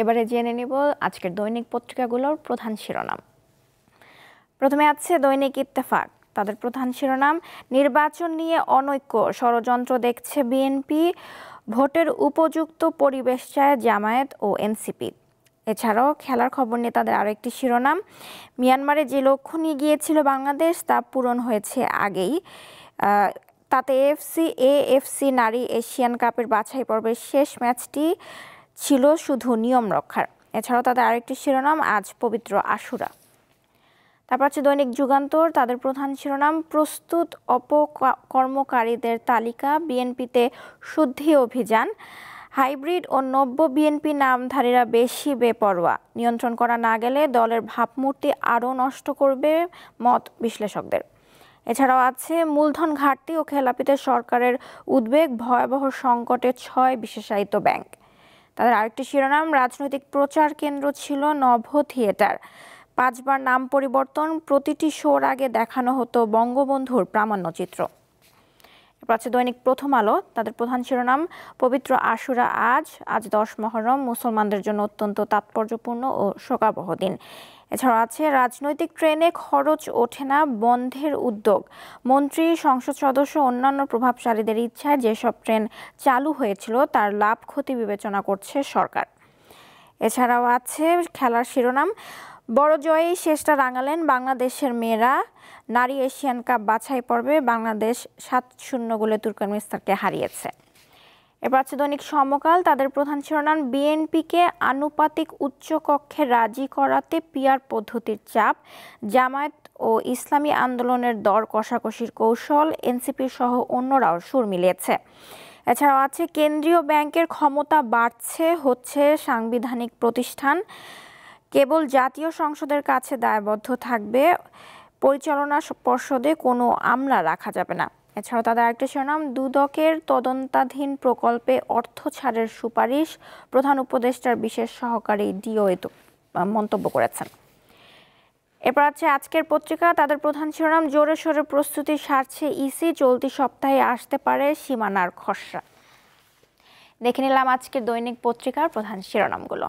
এবারে জেনে নিব আজকের দৈনিক পত্রিকাগুলোর প্রধান শিরোনাম। প্রথমে আছে দৈনিক ইত্তেফাক। তাদের প্রধান শিরোনাম, নির্বাচন নিয়ে অনৈক্য, ষড়যন্ত্র দেখছে বিএনপি, ভোটের উপযুক্ত পরিবেশ চায় জামায়াত ও এনসিপি। এছাড়াও খেলার খবর নিয়ে তাদের আরেকটি শিরোনাম, মিয়ানমারে যে লক্ষ্য নিয়ে গিয়েছিল বাংলাদেশ তা পূরণ হয়েছে আগেই। তাতে এএফসি নারী এশিয়ান কাপের বাছাই পর্বের শেষ ম্যাচটি ছিল শুধু নিয়ম রক্ষার। এছাড়াও তাদের আরেকটি শিরোনাম, আজ পবিত্র আশুরা। তারপর আছে দৈনিক যুগান্তর। তাদের প্রধান শিরোনাম, প্রস্তুত অপকর্মকারীদের তালিকা, বিএনপিতে শুদ্ধি অভিযান, হাইব্রিড ও নব্য বিএনপি নামধারীরা বেশি বেপরোয়া, নিয়ন্ত্রণ করা না গেলে দলের ভাবমূর্তি আরও নষ্ট করবে, মত বিশ্লেষকদের। এছাড়াও আছে মূলধন ঘাটতি ও খেলাপিতে সরকারের উদ্বেগ, ভয়াবহ সংকটে 6 বিশেষায়িত ব্যাংক। তাদের আরেকটি শিরোনাম, রাজনৈতিক প্রচার কেন্দ্র ছিল নভ থিয়েটার, 5 বার নাম পরিবর্তন, প্রতিটি শোর আগে দেখানো হতো বঙ্গবন্ধুর প্রামাণ্যচিত্র। এরপর আছে দৈনিক প্রথম আলো। তাদের প্রধান শিরোনাম, পবিত্র আশুরা আজ 10 মহরম, মুসলমানদের জন্য অত্যন্ত তাৎপর্যপূর্ণ ও শোকাবহ দিন। এছাড়াও আছে রাজনৈতিক ট্রেনে খরচ ওঠে না, বন্ধের উদ্যোগ, মন্ত্রী, সংসদ সদস্য, অন্যান্য প্রভাবশালীদের ইচ্ছায় যেসব ট্রেন চালু হয়েছিল তার লাভ ক্ষতি বিবেচনা করছে সরকার। এছাড়াও আছে খেলার শিরোনাম, বড় জয়েই শেষটা রাঙালেন বাংলাদেশের মেয়েরা, নারী এশিয়ান কাপ বাছাই পর্বে বাংলাদেশ 7-0 গোলে তুর্কমেনিস্তানকে হারিয়েছে। এবার আছে দৈনিক সমকাল। তাদের প্রধান শিরোনাম, বিএনপিকে আনুপাতিক উচ্চকক্ষে রাজি করাতে পিআর পদ্ধতির চাপ, জামায়াত ও ইসলামী আন্দোলনের দর কষাকষির কৌশল, এনসিপি সহ অন্যরাও সুর মিলিয়েছে। এছাড়াও আছে কেন্দ্রীয় ব্যাংকের ক্ষমতা বাড়ছে, হচ্ছে সাংবিধানিক প্রতিষ্ঠান, কেবল জাতীয় সংসদের কাছে দায়বদ্ধ থাকবে, পরিচালনা পর্ষদে কোনো আমলা রাখা যাবে না। এছাড়াও তাদের আরেকটা শিরোনাম, দুদকের তদন্তাধীন প্রকল্পে অর্থ ছাড়ের সুপারিশ, প্রধান উপদেষ্টার বিশেষ সহকারী ডিও মন্তব্য করেছেন। এরপর আছে আজকের পত্রিকা। তাদের প্রধান শিরোনাম, জোরে সোরে প্রস্তুতি সারছে ইসি, চলতি সপ্তাহে আসতে পারে সীমানার খসড়া। দেখে নিলাম আজকের দৈনিক পত্রিকার প্রধান শিরোনামগুলো।